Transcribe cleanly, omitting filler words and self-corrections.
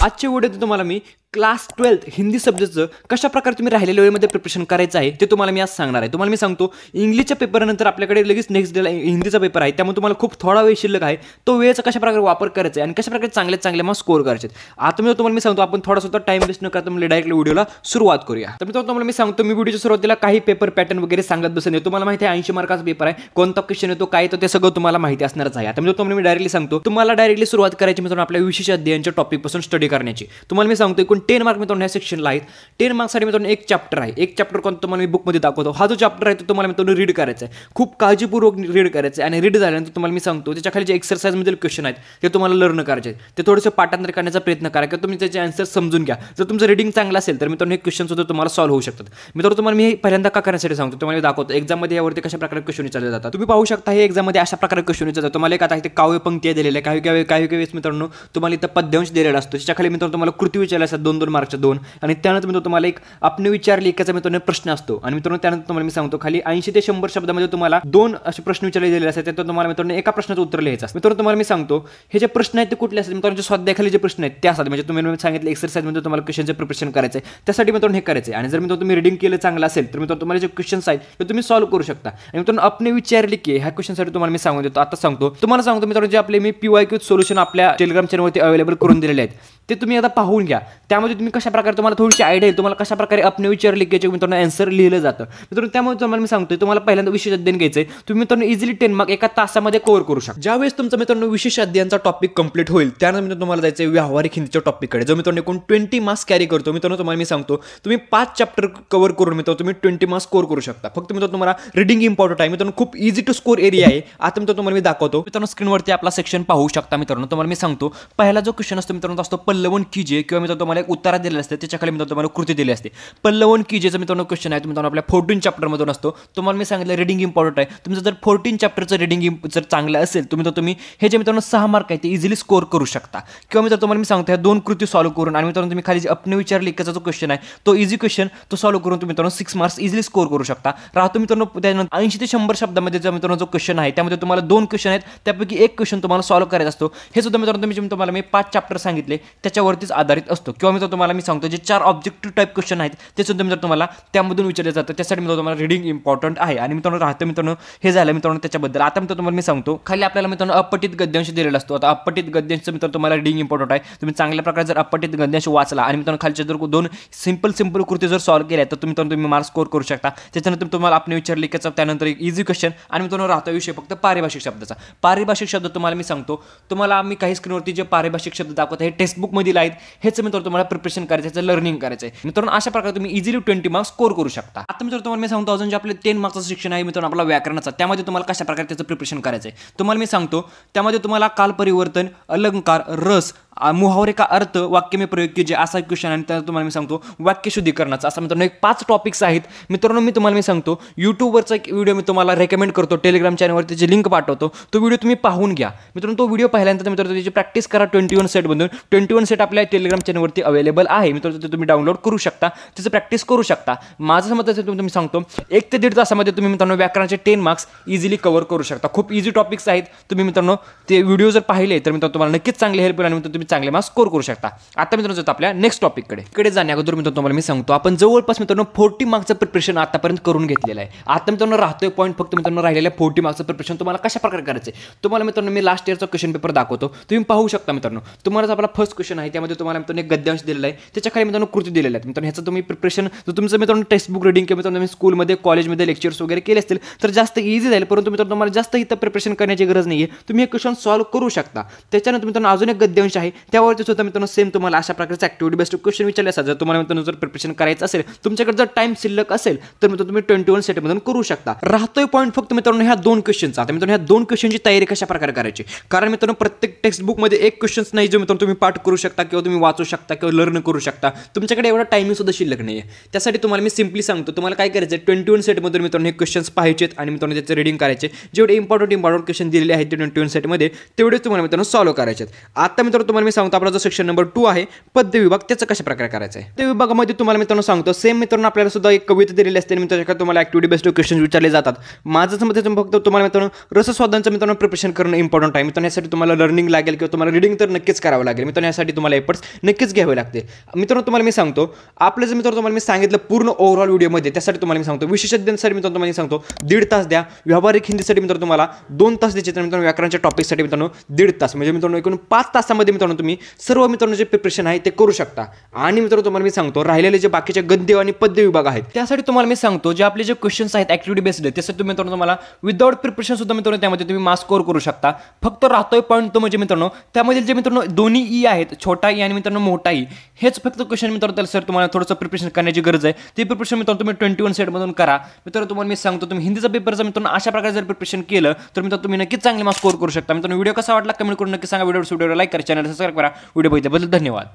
आजच्या व्हिडिओत तुम्हाला मी क्लास 12 हिंदी सब्जेक्टचं कशा प्रकारे तुम्ही राहिलेल्या वेळेमध्ये प्रिपरेशन करायचं आहे ते तुम्हाला मी आज सांगणार आहे। तुम्हाला मी सांगतो इंग्लिशच्या पेपरनंतर आपल्याकडे लगेच नेक्स्ट डेला हिंदीचा पेपर आहे, त्यामुळे तुम्हाला खूप थोडा वेळ शिल्लक आहे। तो वेळेचा कशा प्रकारे वापर करायचा आहे आणि कशा प्रकारे चांगले मार्क्स स्कोर करायचे आता मी तुम्हाला सांगतो। आपण थोडासा टाइम वेस्ट न करता म्हणजे डायरेक्टली व्हिडिओला सुरुवात करूया। तर तुम्हाला मी सांगतो, मी व्हिडिओच्या सुरुवातीला काही पेपर पॅटर्न वगैरे सांगत बसत नाही। तुम्हाला माहिती आहे 80 मार्काचा पेपर आहे, कोणता क्वेश्चन येतो काय येतो ते सगळं तुम्हाला माहिती असणारच आहे। आता तुम्हाला मी डायरेक्टली सांगतो, तुम्हाला डायरेक्टली सुरुवात करायची मित्रांनो आपल्या विशेष अध्ययनाच्या टॉपिक पासून स्टडी करण्याची। तुम्हाला मी सांगतो एकूण 10 मार्क मित्रांनो ह्या सेक्शनला आहेत। 10 मार्क्ससाठी मित्रांनो एक चॅप्टर आहे, एक चॅप्टर कोणतं तुम्हाला मी बुकमध्ये दाखवतो। हा जो चॅप्टर आहे तो तुम्हाला मित्रांनो रीड करायचा आहे, खूप काळजीपूर्वक रीड करायचं आहे आणि रीड झाल्यानंतर तुम्हाला मी सांगतो त्याच्या खाली जे एक्सरसाइज मधील क्वेश्चन आहेत ते तुम्हाला लर्न करायचे आहेत, ते थोडेसे पाठांतर करण्याचा प्रयत्न करा किंवा तुम्ही त्याचे आन्सर समजून घ्या। जर तुमचं रीडिंग चांगलं असेल तर मित्रांनो हे क्वेश्चन सुद्धा तुम्हाला सॉल्व्ह होऊ शकतात। मित्रांनो तुम्हाला मी पहिल्यांदा का करण्यासाठी सांगतो, तुम्हाला मी दाखवतो एक्झाममध्ये यावरती कशा प्रकारे क्वेश्चन विचारले जातात। तुम्ही पाहू शकता हे एक्झाममध्ये अशा प्रकारे क्वेश्चन विचारतात। तुम्हाला एक आता इथे काव्य पंक्ती दिलेल्या आहे, काही वेळेस मित्रांनो तुम्हाला इथं पद्यांश दिलेला असतो, त्याच्या खाली मित्रांनो तुम्हाला कृती विचारल्या असतात 2-2 मार्कच्या 2 आणि त्यानंतर मित्रांनो तुम्हाला एक आपने विचारली एकाचा मित्रांनो प्रश्न असतो आणि मित्रांनो त्यानंतर तुम्हाला मी सांगतो खाली 80 ते 100 शब्दामध्ये तुम्हाला 2 असे प्रश्न विचारले गेलेले असतात, त्यात तुम्हाला मित्रांनो एका प्रश्नाचं उत्तर लिहायचं असतं। मित्रांनो तुम्हाला मी सांगतो हे जे प्रश्न आहेत ते कुठले असतात मित्रांनो, जे स्वाध्यायाखाली जे प्रश्न आहेत ते असतात, म्हणजे तुम्ही सांगितलं एक्सरसाइज मध्ये तुम्हाला क्वेश्चनचं प्रिपरेशन करायचं आहे, त्यासाठी मित्रांनो हे करायचं आहे। आणि जर मित्रांनो तुम्ही रीडिंग केलं चांगलं असेल तर मित्रांनो तुम्हाला जे क्वेश्चन्स आहेत ते तुम्ही सॉल्व्ह करू शकता। आणि मित्रांनो आपने विचारली की ह्या क्वेश्चनसाठी तुम्हाला मी सांगून देतो, आता सांगतो तुम्हाला सांगतो मित्रांनो, जे आपले मी PYQ सोल्युशन आपल्या टेलिग्राम चॅनलवरती अवेलेबल करून दिलेले आहेत ते तुम्ही आता पाहून घ्या। त्यामध्ये तुम्ही कशा प्रकारे तुम्हाला थोडीशी आयडिया येईल तुम्हाला कशा प्रकारे आपने विचारली की मित्रांनो आन्सर लिहिलं जातं। मित्रांनो त्यामुळे तुम्हाला मी सांगतोय तुम्हाला पहिल्यांदा विशेष अध्ययन घ्यायचंय, तुम्ही मित्रांनो इझिली 10 मार्क एका तासामध्ये कव्हर करू शकता। ज्यावेळेस तुमचा मित्रांनो विशेष अध्ययनाचा टॉपिक कंप्लीट होईल त्यानंतर मित्रांनो तुम्हाला जायचं व्यावहारिक हिंदीच्या टॉपिककडे, जो मित्रांनो एकूण 20 मार्क्स कॅरी करतो। मित्रांनो तुम्हाला मी सांगतो तुम्ही 5 चॅप्टर कव्हर करून मित्रांनो तुम्ही 20 मार्क्स स्कोर करू शकता। फक्त मित्रांनो तुम्हाला रीडिंग इम्पॉर्टंट आहे। मित्रांनो खूप इझी टू स्कोर एरिया आहे। आता मित्रांनो तुम्हाला मी दाखवतो, मित्रांनो स्क्रीनवरती आपला सेक्शन पाहू शकता। मित्रांनो तुम्हाला मी सांगतो पहिला जो क्वेश्चन असतो मित्रांनो असतो पल्लवन कीजिए, किंवा मित्रांनो तुम्हाला एक उत्तर दिलेलं असतं त्याच्या खाली मित्रांनो तुम्हाला कृती दिली असते। पल्लवन कीजिएचा मित्रांनो क्वेश्चन आहे मित्रांनो आपल्या 14 चॅप्टर मधून असतो। तुम्हाला मी सांगितलं रीडिंग इम्पॉर्टंट आहे, तुमचं जर 14 चॅप्टरचं रीडिंग जर चांगलं असेल तुम्ही हे जे मित्रांनो 6 मार्क आहे ते इझिली स्कोर करू शकता। किंवा मित्रांनो तुम्हाला मी सांगतो ह्या 2 कृती सॉल्व्ह करून आणि मित्रांनो तुम्ही खाली जे आपने विचारले एकाचा जो क्वेश्चन आहे तो इझी क्वेश्चन तो सॉल्व्ह करून तुम्ही मित्रांनो 6 मार्क्स इझिली स्कोर करू शकता। राहतो मित्रांनो त्यानंतर 80 ते 100 शब्दामध्ये जो मित्रांनो जो क्वेश्चन आहे त्यामध्ये तुम्हाला 2 क्वेश्चन आहेत, त्यापैकी एक क्वेश्चन तुम्हाला सॉल्व्ह करायचा असतो। हे सुद्धा मित्रांनो तुम्हाला मी 5 चॅप्टर सांगितले त्याच्यावरतीच आधारित असतो। किंवा मित्रांनो तुम्हाला मी सांगतो जे 4 ऑब्जेक्टिव्ह टाइप क्वेश्चन आहेत ते सुद्धा मित्रांनो तुम्हाला त्यामधून विचारले जातं, त्यासाठी मित्रांनो तुम्हाला रीडिंग इम्पॉर्टंट आहे। आणि मित्रांनो राहतं मित्रांनो हे झालं मित्रांनो त्याच्याबद्दल। आता मित्रांनो तुम्हाला मी सांगतो खाली आपल्याला मित्रांनो अपठित गद्यांश दिलेला असतो। आता अपठित गद्यांश मित्रांनो तुम्हाला रीडिंग इम्पॉर्टंट आहे, तुम्ही चांगल्या प्रकारे जर अपठित गद्यांश वाचला आणि मित्रांनो खालच्या जर 2 सिंपल कृती जर सॉल्व्ह केल्या तर तुम्ही मार्क्स स्कोर करू शकता। त्याच्यानंतर तुम्हाला आपने विचारले की त्यानंतर एक इझी क्वेश्चन आणि मित्रांनो राहता विषय फक्त पारिभाषिक शब्दाचा। पारिभाषिक शब्द तुम्हाला मी सांगतो, तुम्हाला आम्ही काही स्क्रीनवरती जे पारिभाषिक शब्द दाखवत आहे हे टेक्स्टबुक मधील आहेत, हेच मित्रांनो तुम्हाला प्रिपरेशन करायचं आहे, लर्निंग करायचं आहे। मित्रांनो अशा प्रकारे तुम्ही इझिली 20 मार्क्स स्कोर करू शकता। आता मित्रांनो तुम्हाला मी सांगतो अजून जे आपले 10 मार्क्सचं शिक्षण आहे मित्रांनो आपला व्याकरणाचा, त्यामध्ये तुम्हाला कशा प्रकारे त्याचं प्रिपरेशन करायचं आहे तुम्हाला मी सांगतो। त्यामध्ये तुम्हाला काल परिवर्तन, अलंकार, रस, मुहावरे का अर्थ, वाक्य में प्रयोग कीजिए असा क्वेश्चन आणि त्यानंतर तुम्हाला मी सांगतो वाक्य शुद्धीकरणाचा, असं मित्रांनो एक 5 टॉपिक्स आहेत। मित्रांनो मी तुम्हाला मी सांगतो यूट्यूबवरचा एक व्हिडिओ मी तुम्हाला रेकमेंड करतो, टेलिग्राम चॅनलवरती त्याची लिंक पाठवतो, तो व्हिडिओ तुम्ही पाहून घ्या। मित्रांनो तो व्हिडिओ पाहिल्यानंतर मित्रांनो त्याची प्रॅक्टिस करा 21 सेटमधून। 21 सेट आपल्या टेलिग्राम चॅनलवरती अवेलेबल आहे मित्रांनो, ते तुम्ही डाउनलोड करू शकता, त्याचं प्रॅक्टिस करू शकता। माझं मत असेल तुम्ही सांगतो 1 ते 1.5 तासामध्ये तुम्ही मित्रांनो व्याकरणाचे 10 मार्क्स इझिली कव्हर करू शकता। खूप इझी टॉपिक्स आहेत, तुम्ही मित्रांनो ते व्हिडिओ जर पाहिले तर मित्रांनो तुम्हाला नक्कीच चांगले हेल्प होईल आणि मित्रांनो तुम्ही चांगले मार्क्स स्कोर करू शकता। आता मित्रांनो जातो आपल्या नेक्स्ट टॉपिककडे जाण्या अगोदर मित्रांनो तुम्हाला मी सांगतो आपण जवळपास मित्रांनो 40 मार्क्सचं प्रिपरेशन आतापर्यंत करून घेतलेलं आहे। आता मित्रांनो राहतोय पॉईंट फक्त मित्रांनो राहिलेल्या 40 मार्क्सचं प्रिपरेशन तुम्हाला कशा प्रकारे करायचं आहे तुम्हाला मित्रांनो मी लास्ट इयरचा क्वेश्चन पेपर दाखवतो, तुम्ही पाहू शकता। मित्रांनो तुम्हाला आपला फर्स्ट क्वेश्चन आहे त्यामध्ये तुम्हाला मित्रांनो एक गद्यांश दिलेला आहे, त्याच्या खाली मित्रांनो कृती दिलेल्या आहेत। मित्रांनो ह्याचं तुम्ही प्रिपरेशन जर तुमचं मित्रांनो टेक्स्टबुक रीडिंग किंवा मित्रांनो तुम्ही स्कूलमध्ये कॉलेजमध्ये लेक्चर्स वगैरे केले असतील तर जास्त इझी जाईल, परंतु मित्रांनो तुम्हाला जास्त इथं प्रिपरेशन करण्याची गरज नाही आहे, तुम्ही हे क्वेश्चन सॉल्व्ह करू शकता। त्याच्यानंतर मित्रांनो अजून एक गद्यांश आहे त्यावरती सुद्धा मित्रांनो सेम तुम्हाला अशा प्रकारचे ऍक्टिव्हिटी बेस्ड क्वेश्चन विचारले असतात। जर तुम्हाला मित्रांनो जर प्रिपरेशन करायचं असेल तुमच्याकडे जर टाइम शिल्लक असेल तर मित्रांनो तुम्ही 21 सेटमधून करू शकता। राहतोय पॉईंट फक्त मित्रांनो ह्या 2 क्वेश्चनचा। आता मित्रांनो ह्या 2 क्वेश्चनची तयारी कशा प्रकारे करायची, कारण मित्रांनो प्रत्येक टेक्स्टबुकमध्ये एक क्वेश्चन्स नाही जो मित्रांनो तुम्ही पाठ करू शकता किंवा तुम्ही वाचू शकता किंवा लर्न करू शकता, तुमच्याकडे एवढा टाइमिंग सुद्धा शिल्लक नाही आहे। त्यासाठी तुम्हाला मी सिम्पली सांगतो तुम्हाला काय करायचं आहे 21 सेटमधून मित्रांनो हे क्वेश्चन्स पाहायचे आणि मित्रांनो त्याचे रीडिंग करायचे, जेवढे इम्पॉर्टंट क्वेश्चन दिलेले आहेत 21 सेटमध्ये तेवढेच तुम्हाला मित्रांनो सॉल्व्ह करायचे आहेत। आता मित्रांनो तुम्हाला तुम्हाला मी सांगतो आपला जो सेक्शन नंबर 2 आहे पद्य विभाग त्याचं कशा प्रकारे करायचं आहे. त्या विभागामध्ये तुम्हाला मित्रांनो सांगतो सेम मित्रांनो आपल्याला सुद्धा एक कविता दिलेली असते आणि मित्रांनो तुम्हाला ऍक्टिव्हिटी बेस्ड क्वेश्चन विचारले जातात. माझं मत फक्त तुम्हाला मित्रांनो रसस्वादांचं मित्रांनो प्रिपरेशन करणं इम्पॉर्टंट आहे. मित्रांनो यासाठी तुम्हाला लर्निंग लागेल किंवा तुम्हाला रिडिंग तर नक्कीच करावं लागेल. मित्रांनो यासाठी तुम्हाला एफर्ट्स नक्कीच घ्यावे लागते. मित्रांनो तुम्हाला मी सांगतो आपलं जे मित्रांनो तुम्हाला मी सांगितलं पूर्ण ओव्हरऑल व्हिडिओमध्ये त्यासाठी तुम्हाला मी सांगतो विशेषज्ञांसाठी मित्रांनो तुम्हाला मी सांगतो 1.5 तास द्या. व्यावहारिक हिंदीसाठी मित्रांनो तुम्हाला 2 तास द्यायचे. मित्रांनो व्याकरणच्या टॉपिकसाठी मित्रांनो 1.5 तास म्हणजे मित्रांनो एकूण 5 तासामध्ये मित्रांनो तुम्ही सर्व मित्रांनो जे प्रिपरेशन आहे ते करू शकता. आणि मित्रांनो तुम्हाला मी सांगतो राहिलेले जे बाकीचे गद्य आणि पद्य विभाग आहेत त्यासाठी तुम्हाला मी सांगतो जे आपले जे क्वेश्चन्स आहेत ऍक्टिव्हिटी बेस्ड त्यासाठी तुम्ही मित्रांनो तुम्हाला विदाउट प्रिपरेशन सुद्धा मित्रांनो त्यामध्ये तुम्ही मार्क्स स्कोर करू शकता. फक्त राहतोय पॉईंट तो म्हणजे मित्रांनो त्यामध्ये जे मित्रांनो दोन्ही ई आहेत छोटा ई आणि मित्रांनो मोठा ई हेच फक्त क्वेश्चन मित्रांनो त्याला सर तुम्हाला थोडंसं प्रिपरेशन करण्याची गरज आहे. ते प्रिपरेशन मित्रांनो तुम्ही 21 सेटमधून करा. मित्रांनो तुम्हाला मी सांगतो तुम्ही हिंदीचा पेपरचा मित्रांनो अशा प्रकारे जर प्रिपरेशन केलं तर मित्रांनो तुम्ही नक्कीच चांगले मार्क्स स्कोर करू शकता. मित्रांनो व्हिडिओ कसा वाटला कमेंट करून नक्की सांगा. व्हिडिओ लाईक करा, चॅनल सबस्क्राईब करा. व्हिडिओ बघितल्याबद्दल धन्यवाद.